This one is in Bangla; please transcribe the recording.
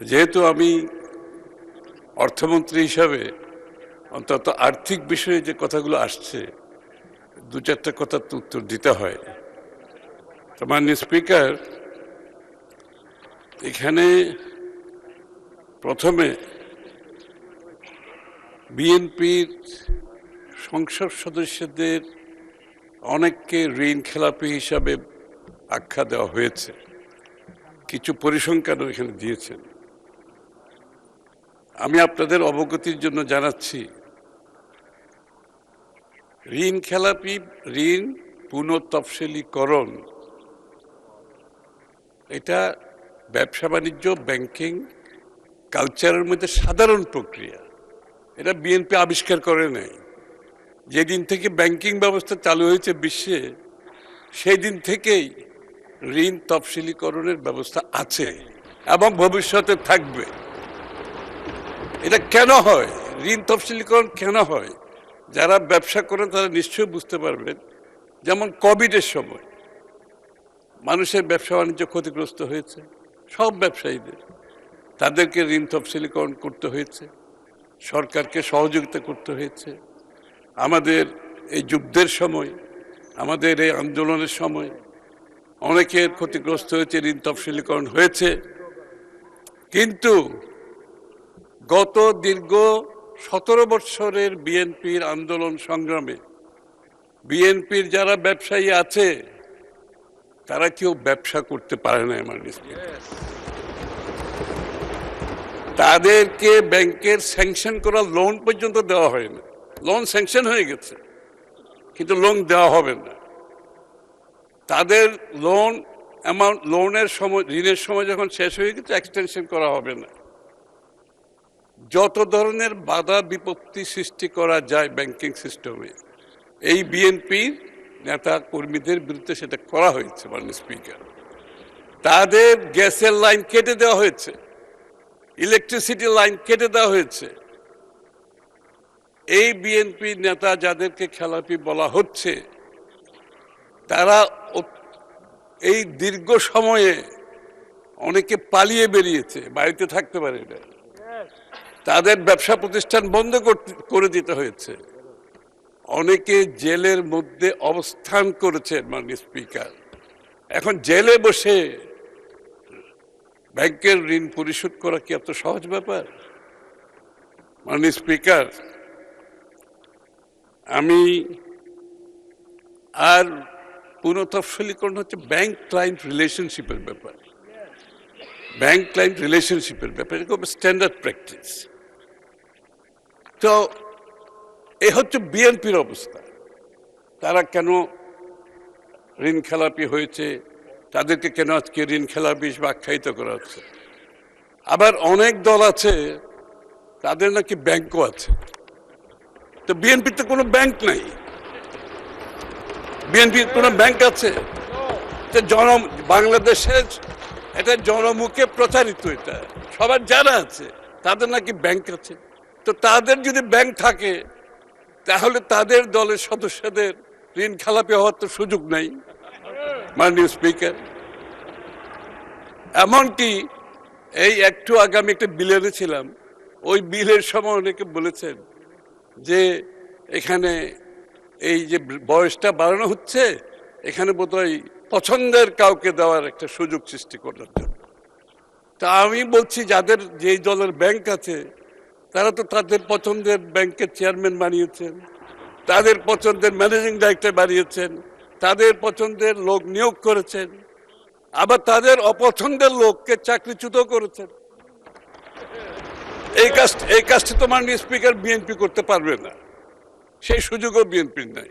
যেহেতু আমি অর্থমন্ত্রী হিসাবে অন্তত আর্থিক বিষয়ে যে কথাগুলো আসছে দু চারটা কথা তো উত্তর দিতে হয়। তো মাননীয় স্পিকার, এখানে প্রথমে বিএনপির সংসদ সদস্যদের অনেককে ঋণ খেলাপি হিসাবে আখ্যা দেওয়া হয়েছে, কিছু পরিসংখ্যানও এখানে দিয়েছেন। আমি আপনাদের অবগতির জন্য জানাচ্ছি, ঋণ খেলাপি, ঋণ পুনঃতফসিলীকরণ এটা ব্যবসা বাণিজ্য, ব্যাংকিং কালচারের মধ্যে সাধারণ প্রক্রিয়া। এটা বিএনপি আবিষ্কার করে নাই। যেদিন থেকে ব্যাংকিং ব্যবস্থা চালু হয়েছে বিশ্বে, সেই দিন থেকেই ঋণ তফসিলীকরণের ব্যবস্থা আছে এবং ভবিষ্যতে থাকবে। এটা কেন হয়, ঋণ তফসিলীকরণ কেন হয়, যারা ব্যবসা করেন তারা নিশ্চয়ই বুঝতে পারবেন। যেমন কোভিডের সময় মানুষের ব্যবসা বাণিজ্য ক্ষতিগ্রস্ত হয়েছে, সব ব্যবসায়ীদের, তাদেরকে ঋণ তফসিলীকরণ করতে হয়েছে, সরকারকে সহযোগিতা করতে হয়েছে। আমাদের এই যুদ্ধের সময়, আমাদের এই আন্দোলনের সময় অনেকের ক্ষতিগ্রস্ত হয়েছে, ঋণ তফসিলীকরণ হয়েছে। কিন্তু গত দীর্ঘ 17 বৎসরের বিএনপির আন্দোলন সংগ্রামে বিএনপির যারা ব্যবসায়ী আছে তারা কেউ ব্যবসা করতে পারে না। আমার তাদেরকে ব্যাংকের স্যাংশন করা লোন পর্যন্ত দেওয়া হয় না। লোন স্যাংশন হয়ে গেছে কিন্তু লোন দেওয়া হবে না। তাদের লোন অ্যামাউন্ট, লোনের সময়, ঋণের সময় যখন শেষ হয়ে গেছে এক্সটেনশন করা হবে না। যত ধরনের বাধা বিপত্তি সৃষ্টি করা যায় ব্যাংকিং সিস্টেমে, এই বিএনপির নেতা কর্মীদের বিরুদ্ধে সেটা করা হয়েছে। মাননীয় স্পিকার, তাদের গ্যাসের লাইন কেটে দেওয়া হয়েছে, ইলেকট্রিসিটি লাইন কেটে দেওয়া হয়েছে। এই বিএনপি নেতা যাদেরকে খেলাপি বলা হচ্ছে, তারা এই দীর্ঘ সময়ে অনেকে পালিয়ে বেরিয়েছে, বাড়িতে থাকতে পারে না, তাদের ব্যবসা প্রতিষ্ঠান বন্ধ করে দিতে হয়েছে, অনেকে জেলের মধ্যে অবস্থান করেছেন। মাননীয় স্পিকার, এখন জেলে বসে ব্যাংকের ঋণ পরিশোধ করা কি এত সহজ ব্যাপার? মাননীয় স্পিকার, আমি আর পুনঃতফসিলীকরণ হচ্ছে ব্যাংক ক্লায়েন্ট রিলেশনশিপের ব্যাপার। ব্যাংক ক্লায়েন্ট রিলেশনশিপের ব্যাপার খুব স্ট্যান্ডার্ড প্র্যাকটিস। তো এ হচ্ছে বিএনপির অবস্থা। তারা কেন ঋণ খেলাপি হয়েছে, তাদেরকে কেন আজকে ঋণ খেলাপি হিসেবে আখ্যায়িত করা হচ্ছে। আবার অনেক দল আছে তাদের নাকি ব্যাংকও আছে। তো বিএনপির তো কোনো ব্যাংক নাই। বিএনপির কোনো ব্যাংক আছে? বাংলাদেশের এটা জনমুখে প্রচারিত, এটা সবার জানা আছে তাদের নাকি ব্যাংক আছে। তো তাদের যদি ব্যাংক থাকে তাহলে তাদের দলের সদস্যদের ঋণ খেলাপি হওয়ার তো সুযোগ নাই। মাননীয় স্পিকার, এমনকি এই একটু আগে আমি একটা বিল এনেছিলাম, ওই বিলের সময় অনেকে বলেছেন যে এখানে এই যে বয়সটা বাড়ানো হচ্ছে, এখানে বোধহয় পছন্দের কাউকে দেওয়ার একটা সুযোগ সৃষ্টি করার জন্য। তা আমি বলছি, যাদের যেই দলের ব্যাংক আছে তারা তো তাদের পছন্দের ব্যাংকের চেয়ারম্যান বানিয়েছেন, তাদের পছন্দের ম্যানেজিং ডাইরেক্টর বানিয়েছেন, তাদের পছন্দের লোক নিয়োগ করেছেন, আবার তাদের অপছন্দের লোককে চাকরিচ্যুত করেছেন। এই কাজটি তো মাননীয় স্পিকার বিএনপি করতে পারবে না, সেই সুযোগও বিএনপির নাই।